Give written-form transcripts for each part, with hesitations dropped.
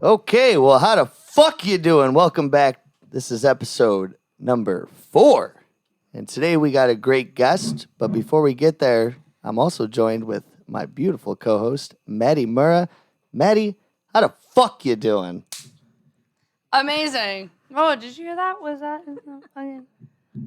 Okay, well, how the fuck you doing? Welcome back. This is episode number 4. And today we got a great guest. But before we get there, I'm also joined with my beautiful co-host, Madison Murrah. Maddie, how the fuck you doing? Amazing. Oh, did you hear that? Was that fucking...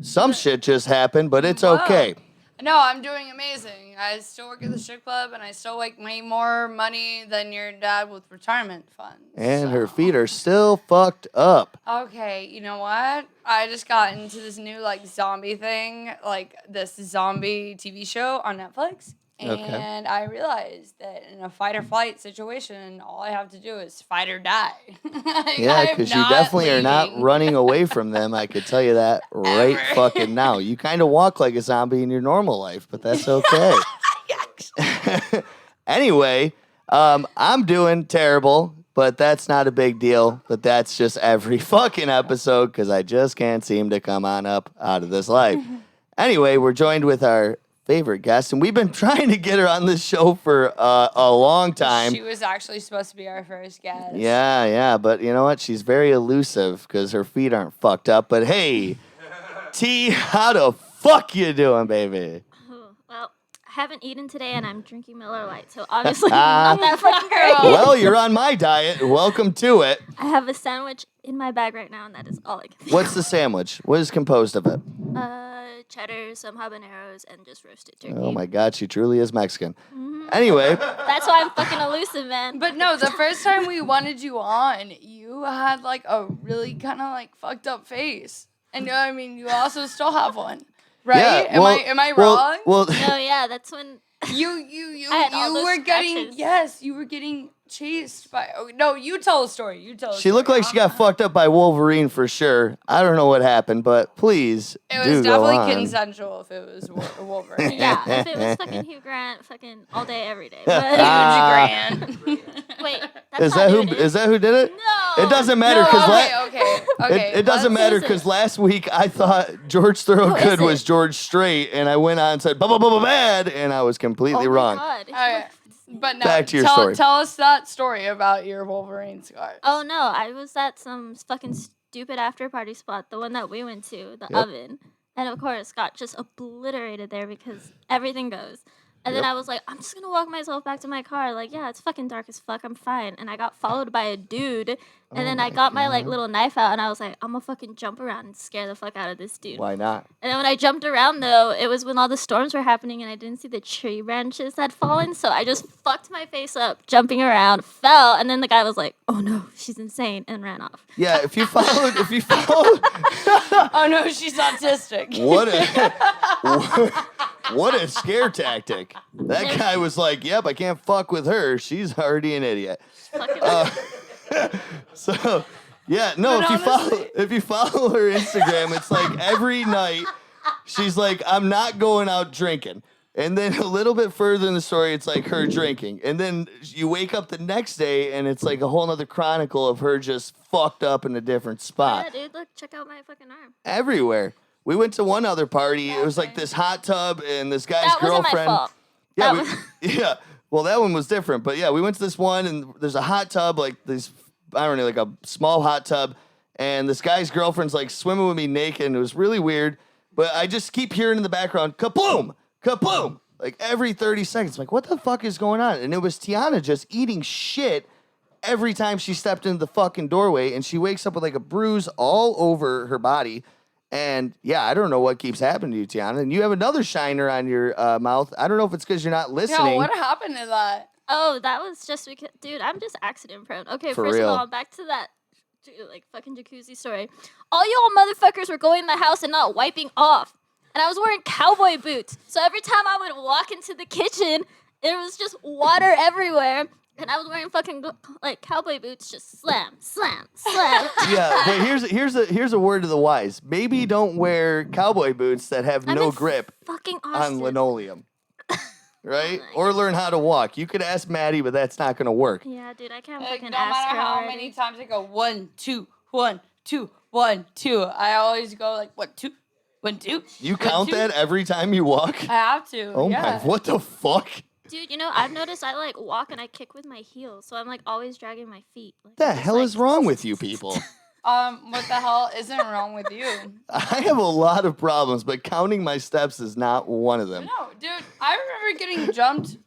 Some shit just happened, but it's okay. No, I'm doing amazing. I still work at the strip club, and I still make more money than your dad with retirement funds. And her feet are still fucked up. Okay, you know what? I just got into this new zombie thing, this zombie TV show on Netflix. And I realized that in a fight or flight situation, all I have to do is fight or die. Yeah, because you definitely are not running away from them. I could tell you that right fucking now. You kind of walk like a zombie in your normal life, but that's okay. Anyway, I'm doing terrible, but that's not a big deal. But that's just every fucking episode because I just can't seem to come on up out of this life. Anyway, we're joined with our favorite guest, and we've been trying to get her on this show for a long time. She was actually supposed to be our first guest. Yeah, but you know what? She's very elusive because her feet aren't fucked up. But hey, T, how the fuck you doing, baby? Well, I haven't eaten today, and I'm drinking Miller Lite, so obviously not that fucking great. Well, you're on my diet. Welcome to it. I have a sandwich in my bag right now, and that is all I can. What's the sandwich? What is composed of it? Cheddar, some habaneros, and just roasted turkey. Oh my God, she truly is Mexican. Anyway. That's why I'm fucking elusive, man. But no, the first time we wanted you on, you had a really kind of fucked up face. And I mean, you also still have one. Right? Yeah, Am I wrong? Well, no, yeah, that's when you were getting chased by. Oh, no, you tell a story. She looked like she got fucked up by Wolverine for sure. I don't know what happened, but please It do was go definitely on. consensual if it was Wolverine. yeah, if it was fucking Hugh Grant, fucking all day, every day. Huge But Grant. wait, that's Is not that who who? it Is that who did it? No. It doesn't matter No, because okay. it doesn't matter is it? because last week I thought George Thorogood is was it? George Strait, and I went on and said bad, and I was completely Oh wrong. my God. All right. But no, Back to your story. Tell us that story about your Wolverine scar. Oh no, I was at some fucking stupid after party spot, the one that we went to, the oven. And of course got just obliterated there because everything goes. And then I was like, I'm just gonna walk myself back to my car. Like, yeah, it's fucking dark as fuck. I'm fine. And I got followed by a dude. And then I got my little knife out and I was like, I'm gonna fucking jump around and scare the fuck out of this dude. Why not? And then when I jumped around though, it was when all the storms were happening and I didn't see the tree branches that had fallen. So I just fucked my face up, jumping around, fell, and then the guy was like, oh no, she's insane, and ran off. Yeah, if you followed, Oh no, she's autistic. what a scare tactic. That guy was like, yep, I can't fuck with her. She's already an idiot. So, yeah, no, if you follow her Instagram, it's like every night she's like, I'm not going out drinking. And then a little bit further in the story, it's like her drinking. And then you wake up the next day and it's like a whole nother chronicle of her just fucked up in a different spot. Yeah, dude, look, check out my fucking arm. Everywhere. We went to one other party. It was like this hot tub and this guy's That girlfriend. wasn't my fault. Yeah, yeah. Well, that one was different, but yeah, we went to this one and there's a hot tub, like this, I don't know, like a small hot tub, and this guy's girlfriend's like swimming with me naked, and it was really weird. But I just keep hearing in the background, kaboom, kaboom, like every 30 seconds. I'm like, what the fuck is going on? And it was Tiana just eating shit every time she stepped into the fucking doorway, and she wakes up with like a bruise all over her body. And yeah, I don't know what keeps happening to you, Tiana. And you have another shiner on your mouth. I don't know if it's because you're not listening. Yeah, what happened to that? Oh, that was just because, dude, I'm just accident prone. Okay, For first real. of all, back to that, fucking jacuzzi story. All y'all motherfuckers were going in the house and not wiping off. And I was wearing cowboy boots. So every time I would walk into the kitchen, there was just water everywhere. And I was wearing fucking cowboy boots, just slam, slam, slam. Yeah, but here's a word to the wise. Maybe don't wear cowboy boots that have I'm no in grip fucking on Austin. linoleum. Right? Oh Or learn how to walk. You could ask Maddie, but that's not gonna work. Yeah, dude, I can't No fucking matter ask her how already. many times I go 1, 2, 1, 2, 1, 2, I always go like 1, 2, 1, 2. You 1, count 2. that every time you walk? I have to. Oh yeah. my! What the fuck? Dude, I've noticed I like walk and I kick with my heels, so I'm like always dragging my feet. Like, The I'm just, hell like, is wrong with you people? What the hell isn't wrong with you? I have a lot of problems, but counting my steps is not one of them. No, dude, I remember getting jumped.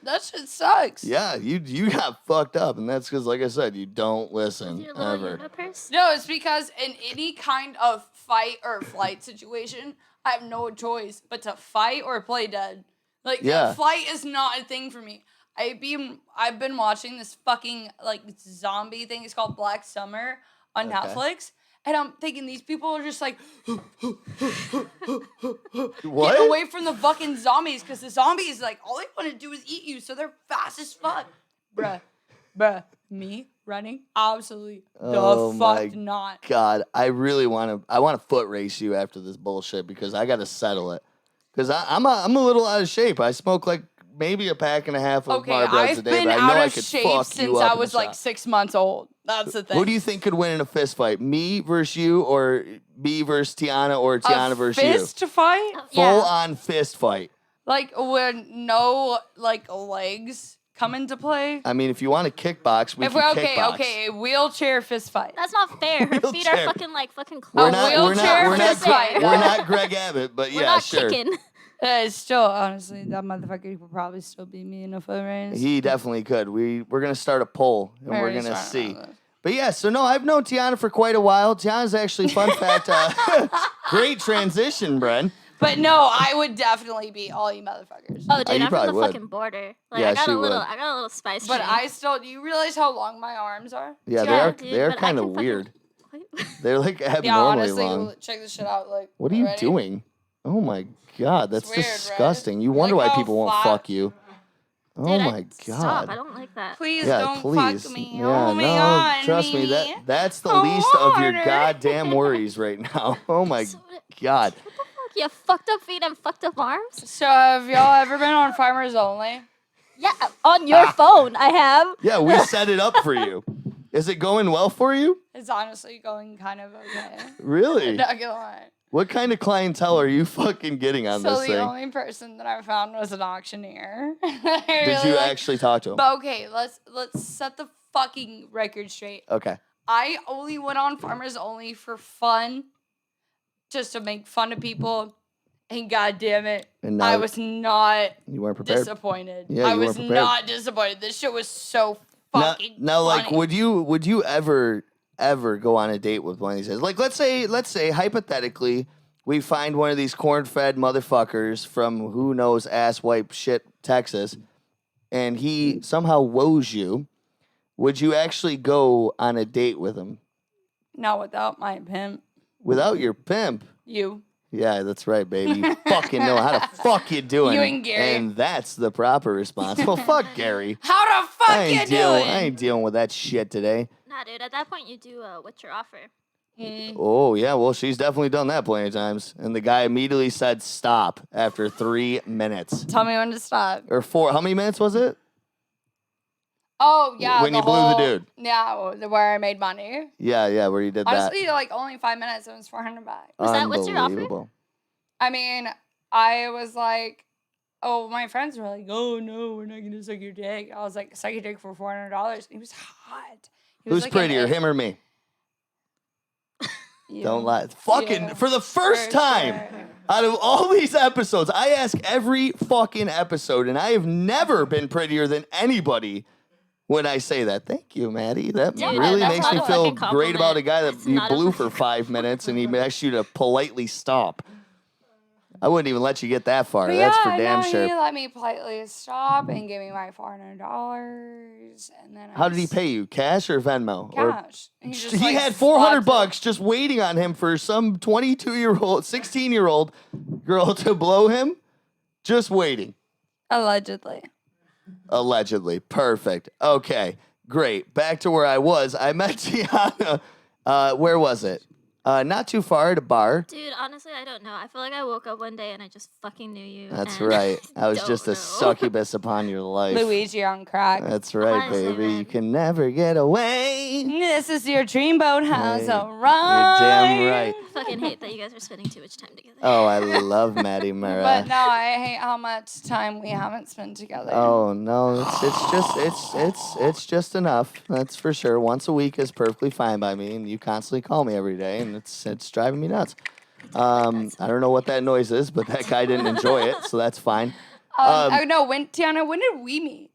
That shit sucks. Yeah, you got fucked up, and that's because, like I said, you don't listen With your little ever. Yoda purse? No, it's because in any kind of fight or flight situation, I have no choice but to fight or play dead. Like, Yeah. flight is not a thing for me. I've been watching this fucking like zombie thing. It's called Black Summer on Netflix. And I'm thinking these people are just like What? get away from the fucking zombies, because the zombies, like, all they want to do is eat you, so they're fast as fuck. Bruh, me running? Absolutely Oh the my fuck not. God, I really want to foot race you after this bullshit because I got to settle it. Because I'm a little out of shape. I smoke like maybe a pack and a half of Okay, Marlboros a I've day, been but I know out I of could shape fuck you since up I in was a like shot. 6 months old. That's the thing. Who do you think could win in a fist fight? Me versus you, or me versus Tiana, or Tiana versus you? Fist fight? Full on fist fight. Like when no like legs come into play? I mean, if you want to kickbox, we If can we kickbox. okay, a wheelchair fist fight. That's not fair. Her feet are Wheelchair. fucking We're close. wheelchair fist fight. We're not Greg Abbott, but We're yeah, not sure. kicking. It's still, honestly, that motherfucker could probably still beat me in a foot race. He definitely could. We're gonna start a poll and we're Already gonna started see. on this. But yeah, so no, I've known Tiana for quite a while. Tiana's actually, fun fact, great transition, Bren. But no, I would definitely beat all you motherfuckers. Oh, dude, you I'm from probably the would. fucking border. Like, Yeah, I got she a little, would. I got a little spice. But chain. I still, do you realize how long my arms are? Yeah, Yeah, dude, they're but I kind of can fucking- weird. Wait. They're like Yeah, abnormally honestly, long. check this shit out. Like, What are you ready? doing? Oh my God, that's weird, right? disgusting. You wonder Like why how people won't flat- fuck you. Oh Dude, my Stop! God. I don't like that. Please Yeah, don't please. fuck me. Yeah, Oh my no, god. trust me, Mimi. that's the Oh, least of your harder. goddamn worries right now. Oh my So- God. What the fuck? You have fucked up feet and fucked up arms? So have y'all ever been on Farmers Only? Yeah, on your phone, I have. Yeah, we set it up for you. Is it going well for you? It's honestly going kind of okay. Really? Not gonna lie. What kind of clientele are you fucking getting on So this the thing? only person that I found was an auctioneer. Did you actually talk to him? But okay, let's set the fucking record straight. Okay. I only went on Farmers Only for fun, just to make fun of people, and god damn it, And now I was not you weren't prepared. disappointed. Yeah, I you was weren't prepared. not disappointed. This shit was so Now, fucking like, funny. would you ever go on a date with one of these guys? Like, let's say hypothetically, we find one of these corn-fed motherfuckers from who knows ass wipe shit Texas, and he somehow woes you. Would you actually go on a date with him Not without my pimp. without your pimp? You. Yeah, that's right, baby. You fucking know how to fuck you doing. You and Gary. And that's the proper response. Well, fuck Gary. How the fuck I you ain't doing? dealing with that shit today. Nah, dude. At that point, you do what's your offer? Oh, yeah, well, she's definitely done that plenty of times. And the guy immediately said stop after 3 minutes. Tell me when to stop. Or 4. How many minutes was it? Oh yeah, When you blew the dude. Yeah, where I made money. Yeah, where you did Honestly, like only 5 minutes. It was $400. Was that. that what's your offer? Unbelievable. I mean, I was like, oh, my friends were like, oh no, we're not gonna suck your dick. I was like, suck your dick for $400. He was hot. He was Who's like prettier, him or me? You. Don't lie. Fucking, You. for the first For time sure. out of all these episodes, I ask every fucking episode, and I have never been prettier than anybody when I say that. Thank you, Maddie. That Dude, really that's makes not me a feel fucking great compliment. about a guy that That's you not a blew for fucking 5 minutes, and he asked you to politely stop. I wouldn't even let you get that far. But That's for yeah, damn no, sure. He let me politely stop and give me my $400, and then How did he pay you? Cash or Venmo? Or Cash. he had 400 bucks just waiting on him for some 22-year-old, 16-year-old girl to blow him. Just waiting. Allegedly. Allegedly. Perfect. Okay. Great. Back to where I was. I met Tiana. Where was it? Not too far at a bar. Dude, honestly, I don't know. I feel like I woke up one day and I just fucking knew you. That's and right. I was don't just a know. succubus upon your life. Luigi on crack. That's right, Honestly, baby. man. You can never get away. This is your dreamboat house, Hey, alright. You're damn right. I fucking hate that you guys are spending too much time together. Oh, I love Maddie Murrah. But no, I hate how much time we haven't spent together. Oh no, it's just enough. That's for sure. Once a week is perfectly fine by me, and you constantly call me every day, and it's driving me nuts. I don't know what that noise is, but that guy didn't enjoy it, so that's fine. No, Tiana, when did we meet?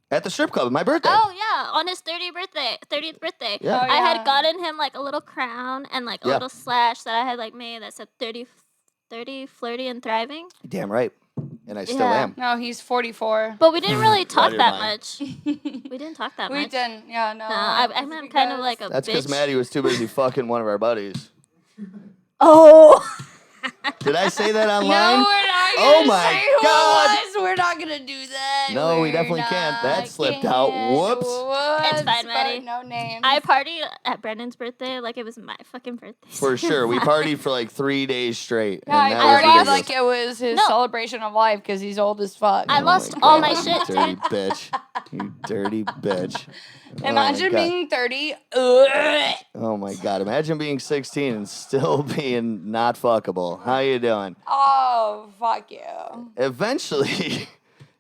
At the strip club, my birthday. Oh yeah, on his 30th birthday. Yeah. Oh, I yeah. had gotten him like a little crown and like a Yeah. little slash that I had like made that said 30, flirty and thriving. Damn right, and I still Yeah. am. No, he's 44. But we didn't really talk your that mind. much. We didn't talk that We much. didn't. Yeah, no. No, I'm it's kind of because- like a That's because bitch. Maddie was too busy fucking one of our buddies. Oh. Did I say that No, online? we're not Oh gonna my say who God. it was. We're not gonna do that. No, we We're definitely can't. That not. slipped out. Whoops. It's fine, But Maddie. No names. I partied at Brennan's birthday like it was my fucking birthday. For sure, we partied for like 3 days straight. Yeah, I and that was partied ridiculous. like it was his No. celebration of life because he's old as fuck. I Oh lost my all God, my you shit, dirty dude. bitch. You dirty bitch. Oh Imagine my God. being 30. Ugh. Oh my God. Imagine being 16 and still being not fuckable. How you doing? Oh, fuck you. Eventually.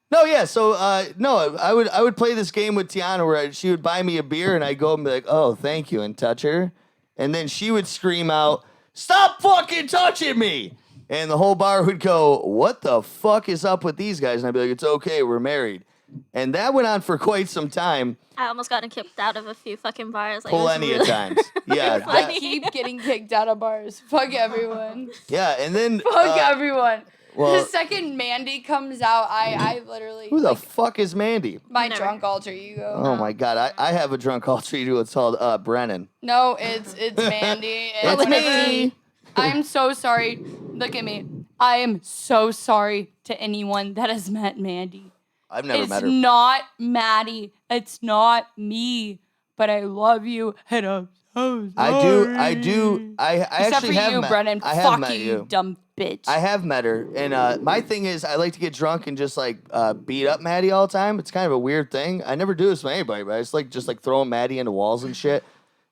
No, yeah. So, no, I would play this game with Tiana where she would buy me a beer and I'd go and be like, oh, thank you, and touch her. And then she would scream out, stop fucking touching me. And the whole bar would go, what the fuck is up with these guys? And I'd be like, it's okay, we're married. And that went on for quite some time, I almost got kicked out of a few fucking bars. Like, it was plenty of really- times. Yeah, Funny. that- Keep getting kicked out of bars. Fuck everyone. yeah. And then, Fuck everyone. well- the second Mandy comes out, I literally who the like, fuck is Mandy? my Never. drunk alter ego. Oh my God, I have a drunk alter ego. It's called Brennan. No, it's Mandy. And It's whenever- me. I'm so sorry. Look at me. I am so sorry to anyone that has met Mandy. I've never It's met her. not Maddie. It's not me. But I love you, and I'm so sorry. I do. I Except actually for have you, met. Brennan. I have Fuck met you, dumb bitch. I have met her, and my thing is, I like to get drunk and just like beat up Maddie all the time. It's kind of a weird thing. I never do this with anybody, but I just like throwing Maddie into walls and shit.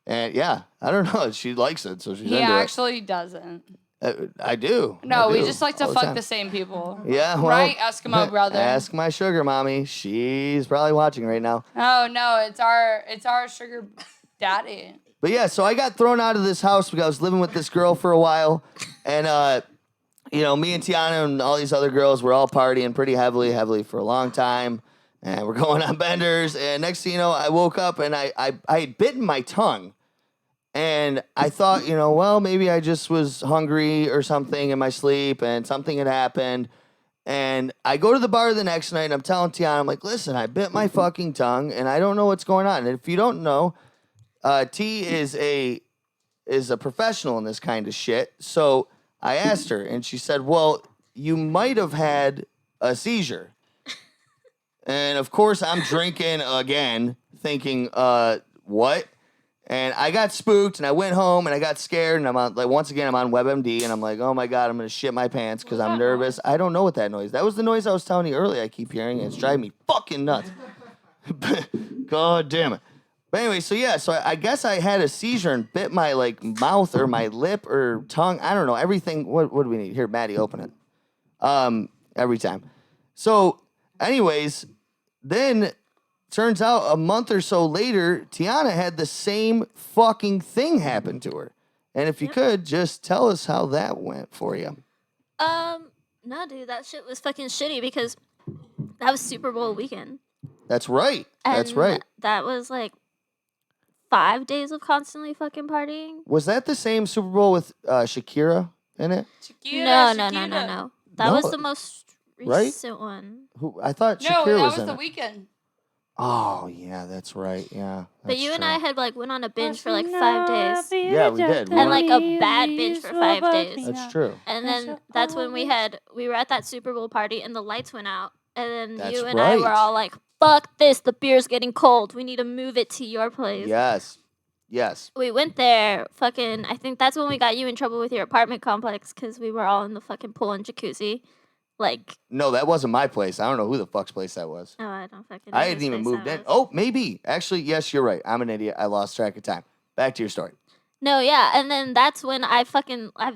And yeah, I don't know. She likes it, so she's he into actually doesn't. it. I do. No, I we do, just like to all the fuck time. the same people. Yeah, well, Right, Eskimo brother? Ask my sugar mommy. She's probably watching right now. Oh no, it's our sugar daddy. But yeah, so I got thrown out of this house because I was living with this girl for a while, and you know, me and Tiana and all these other girls were all partying pretty heavily for a long time, and we're going on benders. And next thing you know, I woke up and I had bitten my tongue, and I thought, you know, well, maybe I just was hungry or something in my sleep, and something had happened. And I go to the bar the next night, and I'm telling Tiana, I'm like, listen, I bit my fucking tongue, and I don't know what's going on. And if you don't know, T is a professional in this kind of shit. So I asked her, and she said, well, you might have had a seizure. And of course, I'm drinking again, thinking, what? And I got spooked, and I went home, and I got scared, and I'm on, like, once again, I'm on WebMD, and I'm like, oh my God, I'm gonna shit my pants because I'm nervous. I don't know what that noise. That was the noise I was telling you earlier. I keep hearing, and it's driving me fucking nuts. God damn it. But anyway, so yeah, so I guess I had a seizure and bit my like mouth or my lip or tongue. I don't know. Everything. What do we need? Here, Maddie, open it. Every time. So, anyways, then turns out a month or so later, Tiana had the same fucking thing happen to her. And if you could, just tell us how that went for you. No, dude, that shit was fucking shitty because that was Super Bowl weekend. That's right. That's And right. That was like 5 days of constantly fucking partying. Was that the same Super Bowl with Shakira in it? No. That No, was the most right? recent one. Who I thought No, Shakira that was was in the it. weekend. Oh yeah, that's right. Yeah. But that's you and true. I had like went on a binge for like 5 days. Yeah, we did. We And went- like a bad binge for 5 days. That's true. And then that's when we were at that Super Bowl party and the lights went out. And then That's you and I were right. all like, fuck this, the beer's getting cold. We need to move it to your place. Yes. Yes. We went there, I think that's when we got you in trouble with your apartment complex because we were all in the fucking pool and jacuzzi. Like, No, that wasn't my place. I don't know who the fuck's place that was. oh, I don't fucking know. I hadn't even moved in. Oh, maybe. Actually, yes, you're right. I'm an idiot. I lost track of time. Back to your story. No, yeah, and then that's when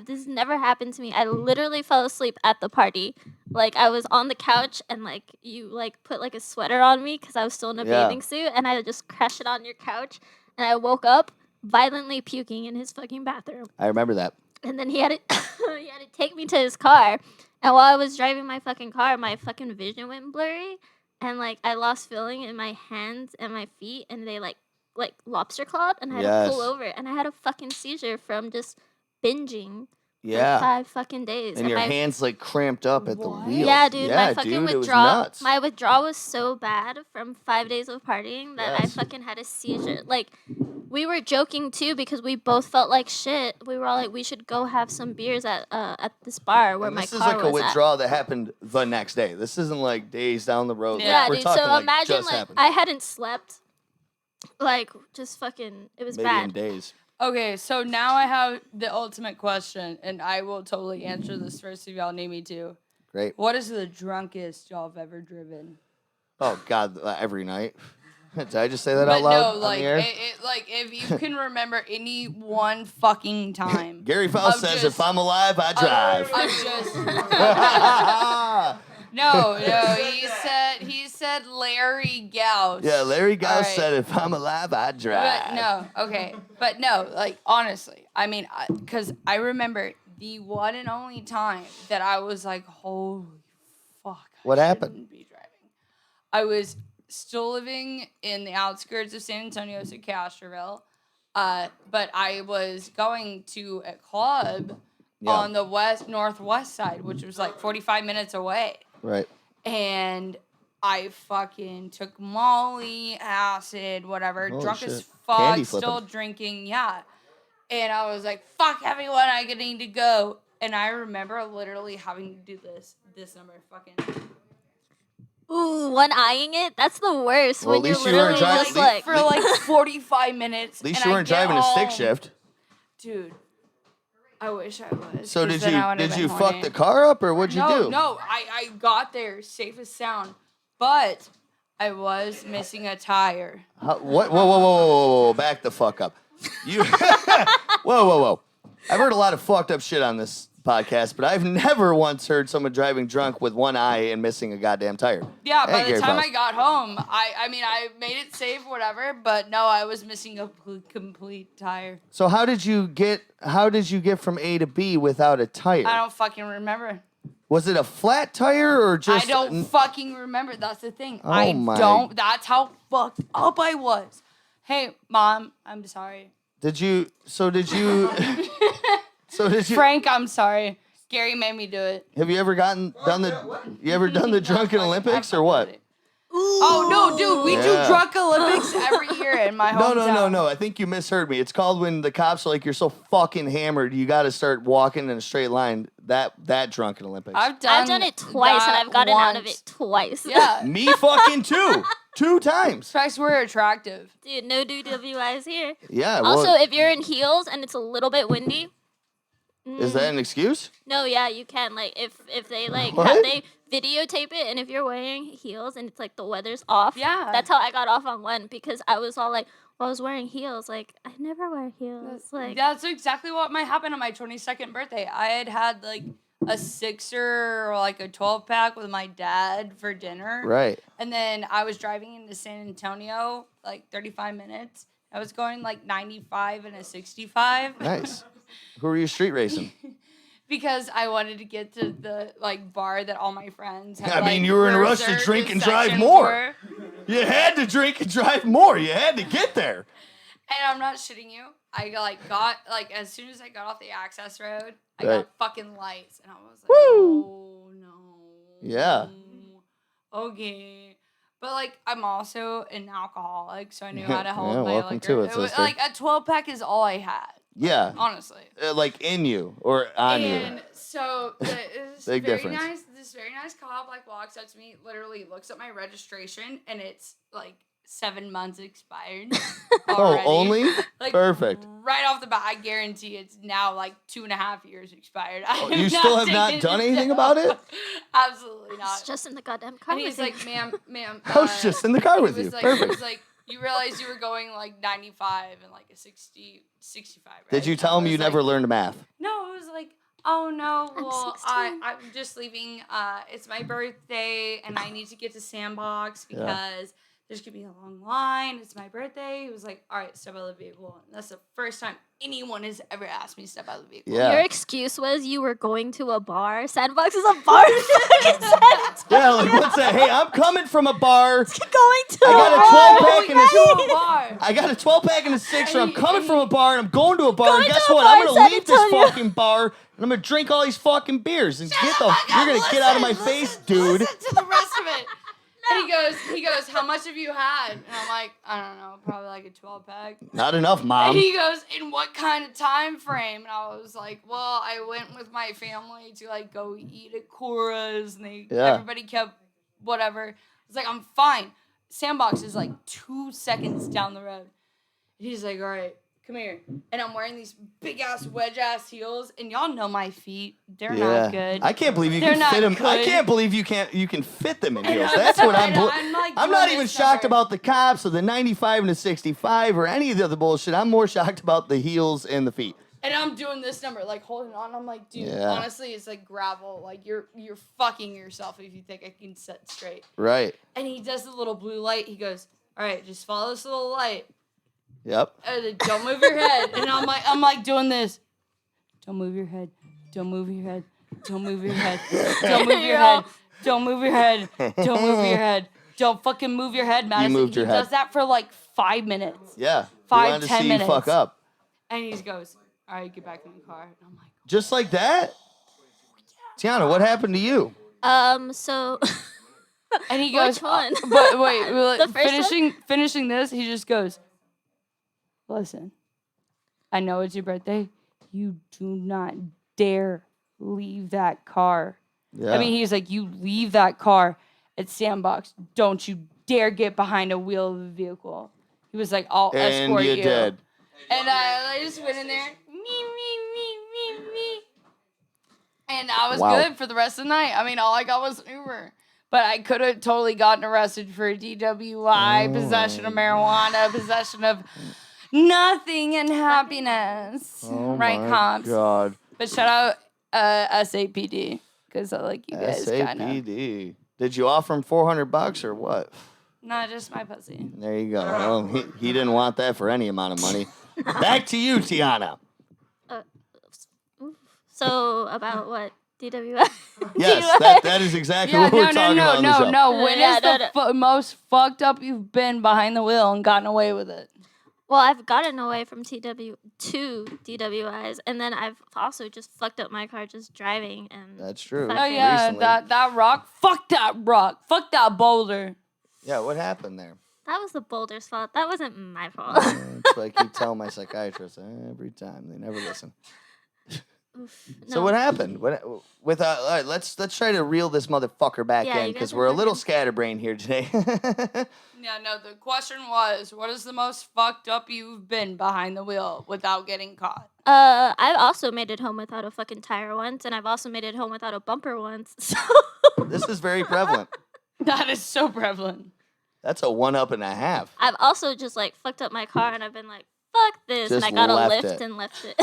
this never happened to me. I literally fell asleep at the party. Like, I was on the couch and, like, you, like, put, like, a sweater on me because I was still in a bathing suit, and I just crashed it on your couch, and I woke up violently puking in his fucking bathroom. I remember that. And then he had to he had to take me to his car, and while I was driving my fucking car, my fucking vision went blurry, and, like, I lost feeling in my hands and my feet, and they, like lobster clawed, and I had to pull over, and I had a fucking seizure from just binging for 5 fucking days. And your hands like cramped up at the wheel. Yeah, dude, my fucking withdrawal. My withdrawal was so bad from 5 days of partying that I fucking had a seizure. Like, we were joking too because we both felt like shit. We were all like, we should go have some beers at this bar where my car was at. This is like a withdrawal that happened the next day. This isn't like days down the road. Yeah, like, we're dude. talking, So imagine just like happened. I hadn't slept. Like, just fucking, it was Maybe bad. in days. Okay, so now I have the ultimate question, and I will totally answer this first if y'all need me to. Great. What is the drunkest y'all have ever driven? Oh, God, every night. Did I just say that But out loud? no, like, on the air? like if you can remember any one fucking time. Gary Faust says, if I'm alive, I drive. No, he said Larry Gauss. Yeah, Larry Gauss right. said, if I'm alive, I drive. But no, okay. But no, like, honestly, I mean, because I remember the one and only time that I was like, holy fuck. What I happened? shouldn't be driving. I was still living in the outskirts of San Antonio, so Castroville. But I was going to a club on the northwest side, which was like 45 minutes away. Right. And I fucking took Molly, acid, whatever, Holy drunk shit. as fuck, Candy still flipping. drinking, yeah. And I was like, fuck everyone, I need to go. And I remember literally having to do this number, fucking. Ooh, one eyeing it? That's the worst. Well, when at you're least you weren't literally driving- just like, For like 45 minutes. At least and you I weren't get driving a stick home. shift. Dude, I wish I was. So 'cause did then I would've you been fuck horny. the car up, or what'd you do? No, I got there safe as sound, but I was missing a tire. What? Whoa. Back the fuck up. You. Whoa. I've heard a lot of fucked up shit on this podcast, but I've never once heard someone driving drunk with one eye and missing a goddamn tire. Yeah, Hey, by the Gary time Faust. I got home, I mean, I made it safe, whatever, but no, I was missing a complete tire. So how did you get from A to B without a tire? I don't fucking remember. Was it a flat tire or just? I don't fucking remember. That's the thing. Oh I my- don't. That's how fucked up I was. Hey, Mom, I'm sorry. Did you? So did you? Frank, I'm sorry. Gary made me do it. Have you ever done the drunken Olympics or what? Oh no, dude, we do Yeah. drunk Olympics every year in my hometown. No. I think you misheard me. It's called when the cops are like, "You're so fucking hammered, you got to start walking in a straight line." That drunken Olympics. I've done it twice and that I've gotten out of once. it twice. Yeah. Me fucking too. 2 times. Especially we're attractive. Dude, no DWIs here. Yeah. Well, Also, if you're in heels and it's a little bit windy. is that an excuse? No, yeah, you can. Like, if they, like, What? they videotape it, and if you're wearing heels and it's, like, the weather's off. Yeah. That's how I got off on one, because I was all like, well, I was wearing heels. Like, I never wear heels. Like, That's exactly what might happen on my 22nd birthday. I had like a 6er or like a 12-pack with my dad for dinner. Right. And then I was driving into San Antonio like 35 minutes. I was going like 95 and a 65. Nice. Who were you street racing? Because I wanted to get to the like bar that all my friends had. I mean, like, you were in a rush to reserved drink a and drive section more. for. You had to drink and drive more. You had to get there. And I'm not shitting you. I got as soon as I got off the access road, I Right. got fucking lights, and I was like, Woo! oh no. Yeah. Okay. But like I'm also an alcoholic, so I knew how to hold Yeah, my welcome liquor. to it, It was, sister. like a 12-pack is all I had, Yeah. honestly. Like in you or on And you. so this Big very difference. nice cop like walks up to me, literally looks at my registration, and it's like 7 months expired. Oh, already. only? Like, Perfect. Right off the bat, I guarantee it's now like 2.5 years expired. You still have not done anything about it? Absolutely It's not. just in the goddamn car. And he's with like, you. ma'am. I was just in the car with you. He Perfect. was like, you realize you were going like 95 and like a 60, 65, right? Did you tell him I you was never like, learned math? No, it was like, oh no, I'm well, 16. I'm just leaving. It's my birthday and I need to get to Sandbox Yeah. because there's gonna be a long line. It's my birthday. He was like, all right, step out of the vehicle. And that's the first time anyone has ever asked me to step out of the vehicle. Yeah. Your excuse was you were going to a bar. Sandbox is a bar. in fucking San Antonio. Yeah, like what's that? Hey, I'm coming from a bar. Going to I got a bar. 12 pack and a to a bar. I got a 12 pack and a 6, and I'm coming from a bar and I'm going to a bar. Going And guess to a what? bar I'm in gonna San leave this Antonio. fucking bar and I'm gonna drink all these fucking beers and you're gonna get out of my face, dude. Listen to the rest of it. And he goes, how much have you had? And I'm like, I don't know, probably like a 12 pack. Not enough, And Mom. he goes, in what kind of time frame? And I was like, well, I went with my family to like go eat at Cora's, and everybody kept whatever. I was like, I'm fine. Sandbox is like 2 seconds down the road. And he's like, all right, come here. And I'm wearing these big ass wedge ass heels, and y'all know my feet. They're not good. I can't believe you They're can not fit them. I good. can't believe you can fit them in And heels. I'm- That's what I'm. and I'm, like, I'm doing not even this shocked number. about the cops or the 95 and the 65 or any of the other bullshit. I'm more shocked about the heels and the feet. And I'm doing this number, like holding on. I'm like, dude, Yeah. honestly, it's like gravel. Like you're fucking yourself if you think I can sit straight. Right. And he does the little blue light. He goes, all right, just follow this little light. Yep. And then don't move your head. And I'm like doing this. Don't move your head. Don't move your head. Don't move your head. Don't move your head. Don't move your head. Don't move your head. Don't fucking move your head, Madison. moved your he head. does that for like 5 minutes. Yeah. 5, he wanted to 10 see minutes. you fuck up. And he goes, all right, get back in the car. And I'm like, Just like that. Tiana, what happened to you? So and he goes, Which one? But wait, The first finishing this, he just goes, listen, I know it's your birthday. You do not dare leave that car. Yeah. I mean, he's like, you leave that car at Sandbox. Don't you dare get behind a wheel of a vehicle. He was like, I'll and escort you you. did. And I just went in there, me. And I was Wow. good for the rest of the night. I mean, all I got was an Uber. But I could have totally gotten arrested for DWI, possession of marijuana, possession of nothing and happiness. Oh right, my cops? God. But shout out SAPD, because I like you guys kind of. SAPD. Did you offer him $400 or what? Not just my pussy. There you go. Well, he didn't want that for any amount of money. Back to you, Tiana. So about what? DWI? Yes, that is exactly what we're talking about on the show. No. When Yeah, is the most fucked up you've been behind the wheel and gotten away with it? Well, I've gotten away from two DWIs, and then I've also just fucked up my car just driving. And That's true. Oh, Oh yeah, Recently. that rock. Fuck that rock. Fuck that boulder. Yeah, what happened there? that was the boulder's fault. That wasn't my fault. It's like I keep telling my psychiatrist every time. They never listen. Oof, So no. what happened? What with all right, let's try to reel this motherfucker back Yeah, in you because guys are we're a little fucking- scatterbrained here today. Yeah, no. The question was, what is the most fucked up you've been behind the wheel without getting caught? I've also made it home without a fucking tire once, and I've also made it home without a bumper once. So This is very prevalent. That is so prevalent. That's a 1.5. I've also just like fucked up my car, and I've been like, fuck this, and Just I got a left lift it. and left it.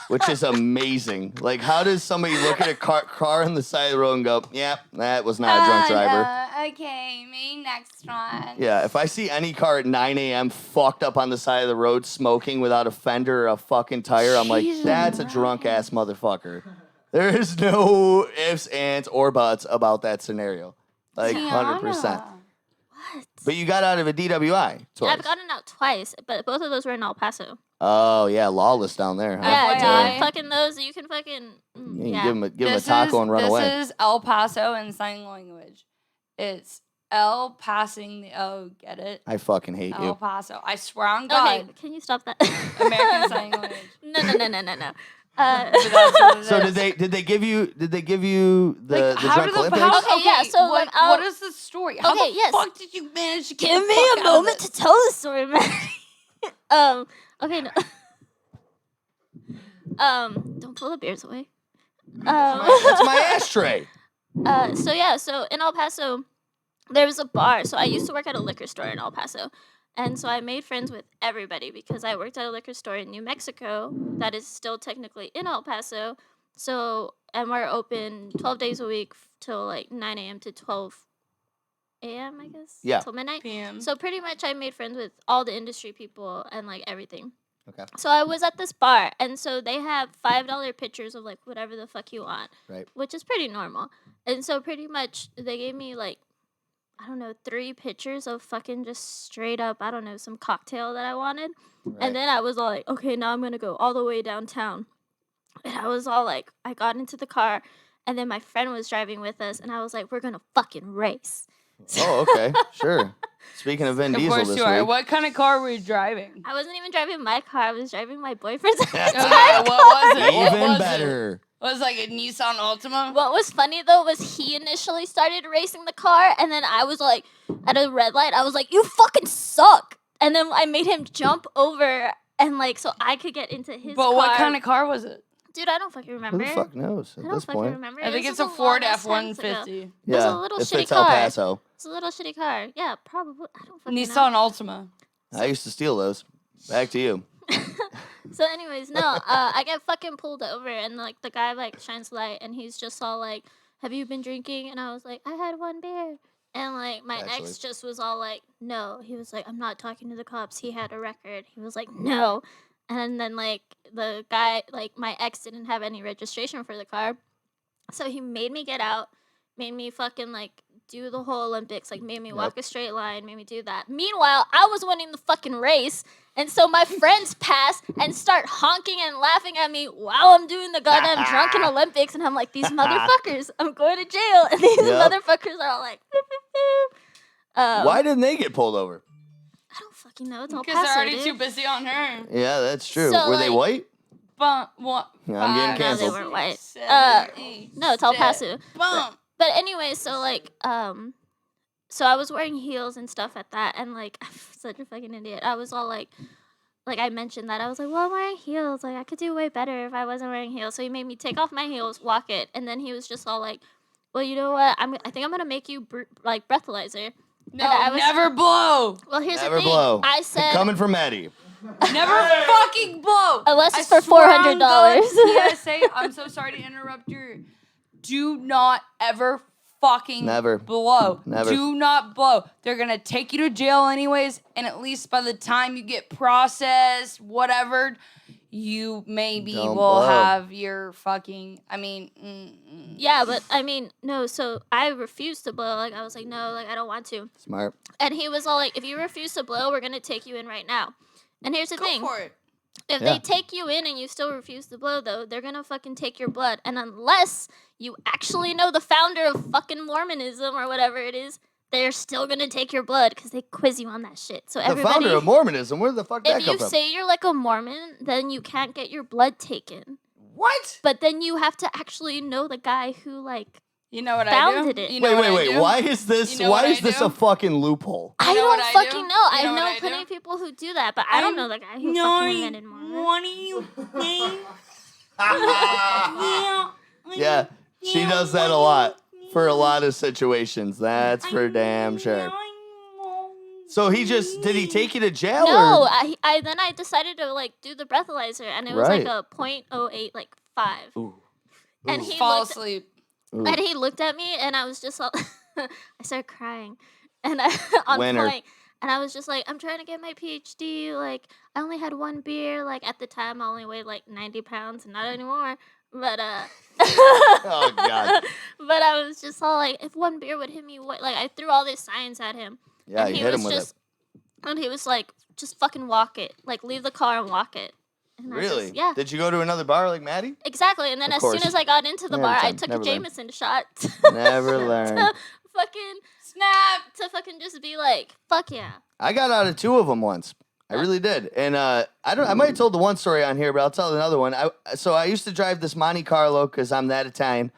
Which is amazing. Like, how does somebody look at a car on the side of the road and go, "Yeah, that was not a drunk driver"? Okay, me next one. Yeah, if I see any car at 9 a.m. fucked up on the side of the road smoking without a fender or a fucking tire, I'm like, Jesus that's a drunk ass motherfucker. There is no ifs, ands, or buts about that scenario. Like, 100%. What? But you got out of a DWI twice. I've gotten out twice, but both of those were in El Paso. Oh, yeah, lawless down there. Huh? Yeah, FYI. dude. Fucking those, you can fucking. You Yeah. can give him a taco and run away. This is El Paso in sign language. It's El passing the O. Get it? I fucking hate El you. Paso. I swear on God. Okay, can you stop that? American Sign Language. No. So did they give you the drunk Olympics? Okay, yeah, so, what is the story? How Okay, the yes. fuck did you manage to get Give the me fuck a out moment of to tell the story, man. Okay, no. Don't pull the beers away. That's my ashtray. So in El Paso, there was a bar. So I used to work at a liquor store in El Paso. And so I made friends with everybody because I worked at a liquor store in New Mexico that is still technically in El Paso. So, and we're open 12 days a week till like 9 a.m. to 12 a.m., I guess? Yeah. Till midnight. PM. So pretty much I made friends with all the industry people and like everything. Okay. So I was at this bar, and so they have $5 pictures of like whatever the fuck you want. Right. Which is pretty normal. And so pretty much they gave me like, I don't know, 3 pictures of fucking just straight up, I don't know, some cocktail that I wanted. Right. And then I was all like, okay, now I'm going to go all the way downtown. And I was all like, I got into the car, and then my friend was driving with us, and I was like, we're going to fucking race. Oh, okay. Sure. Speaking of Vin Of Diesel course this you are. week. What kind of car were you driving? I wasn't even driving my car. I was driving my boyfriend's Okay, what was it? What Even was better. It? Was it like a Nissan Altima? What was funny though was he initially started racing the car, and then I was like, at a red light, I was like, "You fucking suck!" And then I made him jump over, and like so I could get into his car. But what kind of car was it? Dude, I don't fucking Who remember. the fuck knows I at don't this fucking point? remember. I think This it's a was Ford long-ass times ago. F-150. It was Yeah, a little if shitty it's El car. Paso. It's a little shitty car. Yeah, probably. I don't fucking Nissan know. Altima. I used to steal those. Back to you. So anyways, no, I get fucking pulled over, and like the guy like shines light, and he's just all like, "Have you been drinking?" And I was like, "I had 1 beer." And like my Actually. ex just was all like, "No." He was like, "I'm not talking to the cops. He had a record." He was like, "No." And then like the guy, like my ex didn't have any registration for the car, so he made me get out, made me fucking like do the whole Olympics, like made me walk a straight line, made me do that. Meanwhile, I was winning the fucking race, and so my friends pass and start honking and laughing at me while I'm doing the goddamn drunken Olympics, and I'm like, these motherfuckers, I'm going to jail, and these motherfuckers are all like, Why didn't they get pulled over? I don't fucking know. It's all Because they're Paso, already dude. too busy on her. Yeah, that's true. So, Were they like- white? But what? Yeah, I'm getting No, they canceled. weren't white. 7, 8, No, it's El 7. Paso. Bump. But anyway, so like, so I was wearing heels and stuff at that, and like, I'm such a fucking idiot. I was all like I mentioned that I was like, well, I'm wearing heels. Like, I could do way better if I wasn't wearing heels. So he made me take off my heels, walk it, and then he was just all like, well, you know what? I think I'm gonna make you like breathalyzer. No, I was- never blow. Well, here's Never the thing. blow. I said, Coming from Maddie. Never fucking blow. Unless it's I for swear on $400. God, PSA, I'm so sorry to interrupt you. Do not ever fucking Never. blow. Never. Do not blow. They're going to take you to jail anyways, and at least by the time you get processed, whatever, you maybe Don't will blow. have your fucking, yeah, but I mean, no. So I refused to blow. Like, I was like, no, like I don't want to. Smart. And he was all like, if you refuse to blow, we're gonna take you in right now. And here's the go thing. for it. If Yeah. they take you in and you still refuse to blow, though, they're gonna fucking take your blood. And unless you actually know the founder of fucking Mormonism or whatever it is, they're still gonna take your blood because they quiz you on that shit. So The everybody, founder of Mormonism. Where the fuck that if come you from? say you're like a Mormon, then you can't get your blood taken. What? But then you have to actually know the guy who like You know what founded I do? it. You know what I Wait. do? Why is this? You know why what is I this do? a fucking loophole? I know what don't I fucking do? know. You I know what know I plenty do? of people who do that, but I don't know the guy who fucking invented Mormon. What do you think? Yeah, she does that a lot for a lot of situations. That's for damn sure. So did he take you to jail? No, Or? I then I decided to like do the breathalyzer, and it was Right. like a .08, like 5. Ooh. And Ooh. he Fall looked, asleep. Ooh. and he looked at me, and I was just all, I started crying, and I on Winner. point, and I was just like, I'm trying to get my PhD. Like, I only had 1 beer. Like at the time, I only weighed like 90 pounds, not anymore. But Oh God. But I was just all like, if 1 beer would hit me, what? Like I threw all these signs at him. Yeah, and you he hit was him with just, and he was like, just fucking walk it. Like, leave the car and walk it. it. And I Really? just- yeah. Did you go to another bar like Maddie? Exactly. And then Of as soon course. as I got into the Every bar, I time. took Never a learn. Jameson shot. Never learn. To fucking Snap. to fucking just be like, fuck yeah. I got out of 2 of them once. I really did. And I might have told the one story on here, but I'll tell another one. So I used to drive this Monte Carlo because I'm that Italian.